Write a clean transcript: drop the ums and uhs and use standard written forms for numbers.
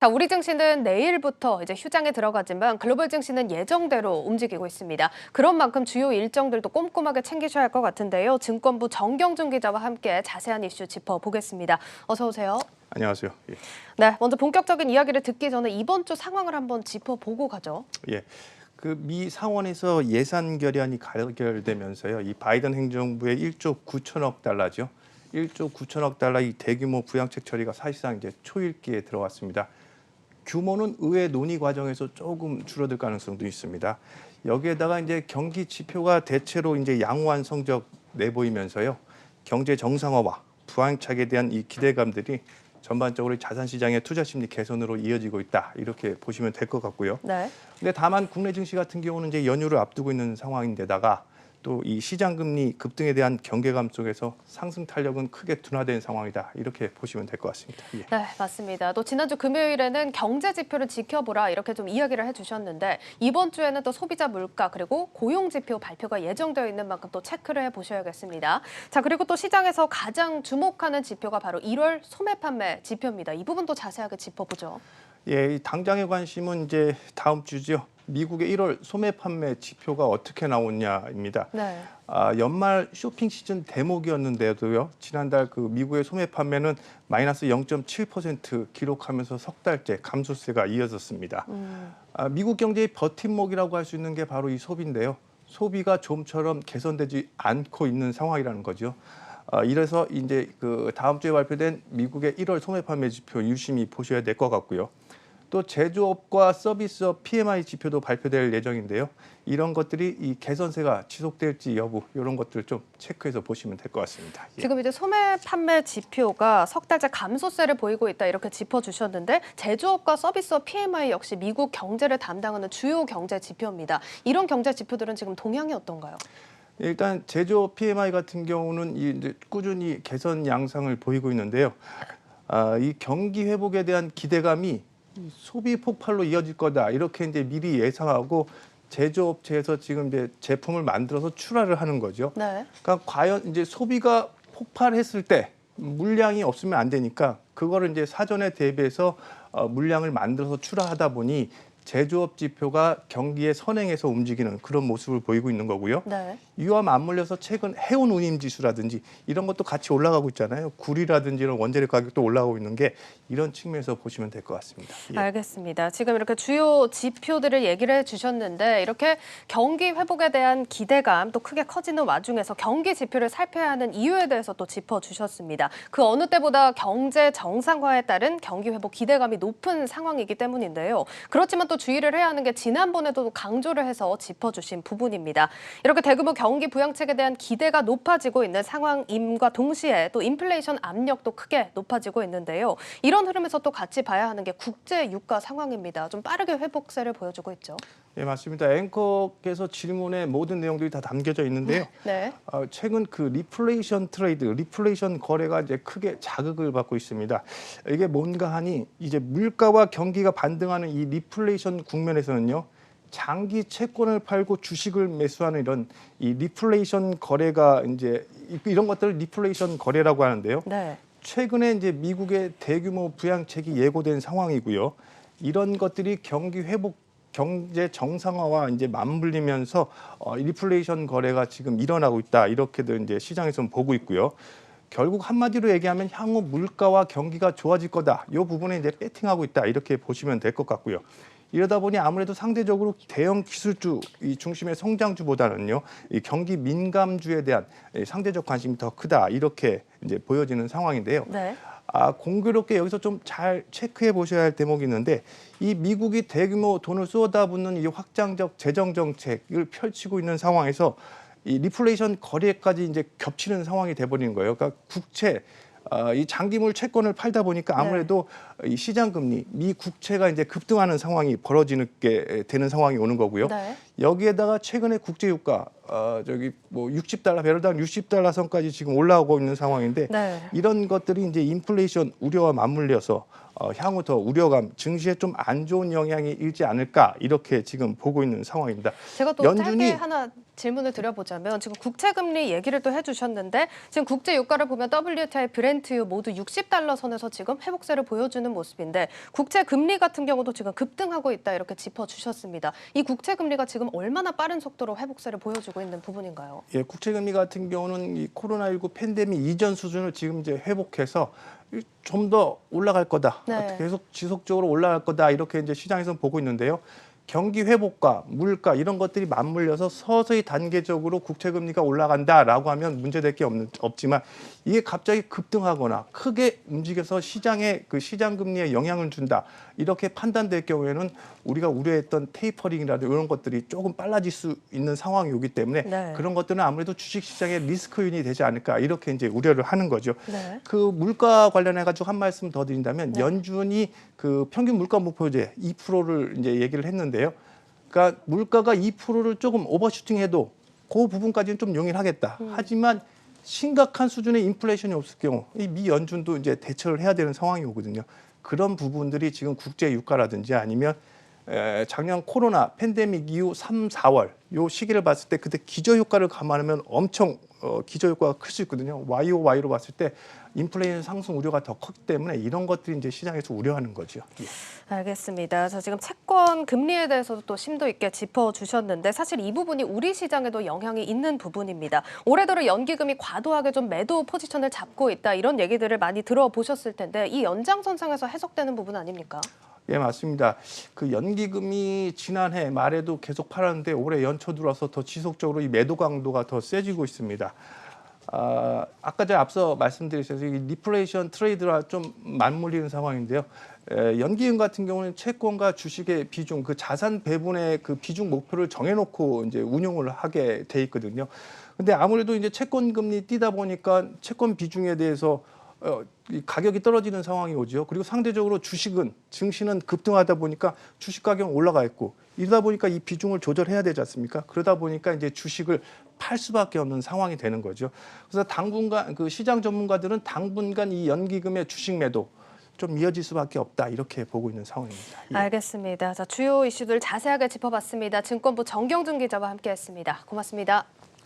자, 우리 증시는 내일부터 이제 휴장에 들어가지만 글로벌 증시는 예정대로 움직이고 있습니다. 그런 만큼 주요 일정들도 꼼꼼하게 챙기셔야 할 것 같은데요. 증권부 정경준 기자와 함께 자세한 이슈 짚어보겠습니다. 어서 오세요. 안녕하세요. 예. 네, 먼저 본격적인 이야기를 듣기 전에 이번 주 상황을 한번 짚어보고 가죠. 예. 그 미 상원에서 예산 결의안이 가결되면서요. 이 바이든 행정부의 1조 9천억 달러죠. 1조 9천억 달러 이 대규모 부양책 처리가 사실상 이제 초읽기에 들어왔습니다. 규모는 의회 논의 과정에서 조금 줄어들 가능성도 있습니다. 여기에다가 이제 경기 지표가 대체로 이제 양호한 성적 내보이면서요. 경제 정상화와 부양책에 대한 이 기대감들이 전반적으로 자산 시장의 투자 심리 개선으로 이어지고 있다. 이렇게 보시면 될 것 같고요. 네. 근데 다만 국내 증시 같은 경우는 이제 연휴를 앞두고 있는 상황인데다가 또 이 시장 금리 급등에 대한 경계감 속에서 상승 탄력은 크게 둔화된 상황이다. 이렇게 보시면 될 것 같습니다. 예. 네, 맞습니다. 또 지난주 금요일에는 경제 지표를 지켜보라 이렇게 좀 이야기를 해주셨는데 이번 주에는 또 소비자 물가 그리고 고용 지표 발표가 예정되어 있는 만큼 또 체크를 해보셔야겠습니다. 자, 그리고 또 시장에서 가장 주목하는 지표가 바로 1월 소매 판매 지표입니다. 이 부분도 자세하게 짚어보죠. 예, 이 당장의 관심은 이제 다음 주죠. 미국의 1월 소매 판매 지표가 어떻게 나오냐입니다. 네. 연말 쇼핑 시즌 대목이었는데도요. 지난달 그 미국의 소매 판매는 마이너스 0.7% 기록하면서 석 달째 감소세가 이어졌습니다. 미국 경제의 버팀목이라고 할 수 있는 게 바로 이 소비인데요. 소비가 좀처럼 개선되지 않고 있는 상황이라는 거죠. 이래서 이제 그 다음 주에 발표된 미국의 1월 소매 판매 지표 유심히 보셔야 될 것 같고요. 또 제조업과 서비스업 PMI 지표도 발표될 예정인데요. 이런 것들이 이 개선세가 지속될지 여부 이런 것들 좀 체크해서 보시면 될 것 같습니다. 예. 지금 이제 소매 판매 지표가 석 달째 감소세를 보이고 있다 이렇게 짚어주셨는데 제조업과 서비스업 PMI 역시 미국 경제를 담당하는 주요 경제 지표입니다. 이런 경제 지표들은 지금 동향이 어떤가요? 일단 제조업 PMI 같은 경우는 이제 꾸준히 개선 양상을 보이고 있는데요. 이 경기 회복에 대한 기대감이 소비 폭발로 이어질 거다 이렇게 이제 미리 예상하고 제조업체에서 지금 이제 제품을 만들어서 출하를 하는 거죠. 네. 그러니까 과연 이제 소비가 폭발했을 때 물량이 없으면 안 되니까 그거를 이제 사전에 대비해서 물량을 만들어서 출하하다 보니 제조업 지표가 경기에 선행해서 움직이는 그런 모습을 보이고 있는 거고요. 네. 이와 맞물려서 최근 해운 운임 지수라든지 이런 것도 같이 올라가고 있잖아요. 구리라든지 이런 원재료 가격도 올라가고 있는 게 이런 측면에서 보시면 될 것 같습니다. 예. 알겠습니다. 지금 이렇게 주요 지표들을 얘기를 해주셨는데 이렇게 경기 회복에 대한 기대감 또 크게 커지는 와중에서 경기 지표를 살펴야 하는 이유에 대해서 또 짚어주셨습니다. 그 어느 때보다 경제 정상화에 따른 경기 회복 기대감이 높은 상황이기 때문인데요. 그렇지만 또 주의를 해야 하는 게 지난번에도 강조를 해서 짚어주신 부분입니다. 이렇게 대규모 경기 부양책에 대한 기대가 높아지고 있는 상황임과 동시에 또 인플레이션 압력도 크게 높아지고 있는데요. 이런 흐름에서 또 같이 봐야 하는 게 국제 유가 상황입니다. 좀 빠르게 회복세를 보여주고 있죠. 예, 맞습니다. 앵커께서 질문에 모든 내용들이 다 담겨져 있는데요. 네. 최근 그 리플레이션 트레이드, 리플레이션 거래가 이제 크게 자극을 받고 있습니다. 이게 뭔가 하니 이제 물가와 경기가 반등하는 이 리플레이션 국면에서는요. 장기 채권을 팔고 주식을 매수하는 이런 이 리플레이션 거래가 이제 이런 것들을 리플레이션 거래라고 하는데요. 네. 최근에 이제 미국의 대규모 부양책이 예고된 상황이고요. 이런 것들이 경기 회복, 경제 정상화와 이제 맞물리면서 리플레이션 거래가 지금 일어나고 있다. 이렇게들 이제 시장에서는 보고 있고요. 결국 한마디로 얘기하면 향후 물가와 경기가 좋아질 거다. 이 부분에 이제 배팅하고 있다. 이렇게 보시면 될 것 같고요. 이러다 보니 아무래도 상대적으로 대형 기술주 이 중심의 성장주보다는요, 이 경기 민감주에 대한 상대적 관심이 더 크다. 이렇게 이제 보여지는 상황인데요. 네. 공교롭게 여기서 좀 잘 체크해 보셔야 할 대목이 있는데 이 미국이 대규모 돈을 쏟아붓는 이 확장적 재정 정책을 펼치고 있는 상황에서 이 리플레이션 거래까지 이제 겹치는 상황이 돼버리는 거예요. 그러니까 국채 이 장기물 채권을 팔다 보니까 아무래도 이 시장 금리, 미 국채가 이제 급등하는 상황이 벌어지는 게 되는 상황이 오는 거고요. 네. 여기에다가 최근에 국제 유가 저기 뭐 60달러 배럴당 60달러 선까지 지금 올라오고 있는 상황인데 네. 이런 것들이 이제 인플레이션 우려와 맞물려서 향후 더 우려감, 증시에 좀 안 좋은 영향이 일지 않을까 이렇게 지금 보고 있는 상황입니다. 제가 또 연준이 짧게 하나 질문을 드려보자면 지금 국채금리 얘기를 또 해주셨는데 지금 국제 유가를 보면 WTI, 브렌트유 모두 60달러 선에서 지금 회복세를 보여주는 모습인데 국채금리 같은 경우도 지금 급등하고 있다 이렇게 짚어주셨습니다. 이 국채금리가 지금 얼마나 빠른 속도로 회복세를 보여주고 있는 부분인가요? 예, 국채금리 같은 경우는 이 코로나19 팬데믹 이전 수준을 지금 이제 회복해서 좀 더 올라갈 거다. 네. 계속 지속적으로 올라갈 거다. 이렇게 이제 시장에서는 보고 있는데요. 경기 회복과 물가 이런 것들이 맞물려서 서서히 단계적으로 국채금리가 올라간다라고 하면 문제될 게 없지만 이게 갑자기 급등하거나 크게 움직여서 시장에 그 시장 금리에 영향을 준다 이렇게 판단될 경우에는 우리가 우려했던 테이퍼링이라든지 이런 것들이 조금 빨라질 수 있는 상황이 오기 때문에 네. 그런 것들은 아무래도 주식시장의 리스크 요인이 되지 않을까 이렇게 이제 우려를 하는 거죠. 네. 그 물가 관련해 가지고 한 말씀 더 드린다면 네. 연준이 그 평균 물가 목표제 2%를 이제 얘기를 했는데요. 그러니까 물가가 2%를 조금 오버슈팅해도 그 부분까지는 좀 용인하겠다. 하지만 심각한 수준의 인플레이션이 없을 경우 이 미 연준도 이제 대처를 해야 되는 상황이 오거든요. 그런 부분들이 지금 국제 유가라든지 아니면 작년 코로나 팬데믹 이후 3, 4월 요 시기를 봤을 때 그때 기저효과를 감안하면 엄청 기저효과가 클 수 있거든요. YOY로 봤을 때 인플레이션 상승 우려가 더 컸기 때문에 이런 것들이 이제 시장에서 우려하는 거죠. 예. 알겠습니다. 자, 지금 채권 금리에 대해서도 또 심도 있게 짚어주셨는데 사실 이 부분이 우리 시장에도 영향이 있는 부분입니다. 올해 들어 연기금이 과도하게 좀 매도 포지션을 잡고 있다 이런 얘기들을 많이 들어보셨을 텐데 이 연장선상에서 해석되는 부분 아닙니까? 예, 맞습니다. 그 연기금이 지난해 말에도 계속 팔았는데 올해 연초 들어서 더 지속적으로 이 매도 강도가 더 세지고 있습니다. 아까 제가 앞서 말씀드렸듯이 이 리플레이션 트레이드와 좀 맞물리는 상황인데요. 연기금 같은 경우는 채권과 주식의 비중, 그 자산 배분의 그 비중 목표를 정해놓고 이제 운용을 하게 돼 있거든요. 근데 아무래도 이제 채권 금리 뛰다 보니까 채권 비중에 대해서 이 가격이 떨어지는 상황이 오죠. 그리고 상대적으로 주식은 증시는 급등하다 보니까 주식 가격은 올라가 있고 이러다 보니까 이 비중을 조절해야 되지 않습니까? 그러다 보니까 이제 주식을 팔 수밖에 없는 상황이 되는 거죠. 그래서 당분간 그 시장 전문가들은 당분간 이 연기금의 주식 매도 좀 이어질 수밖에 없다 이렇게 보고 있는 상황입니다. 예. 알겠습니다. 자, 주요 이슈들 자세하게 짚어봤습니다. 증권부 정경준 기자와 함께했습니다. 고맙습니다.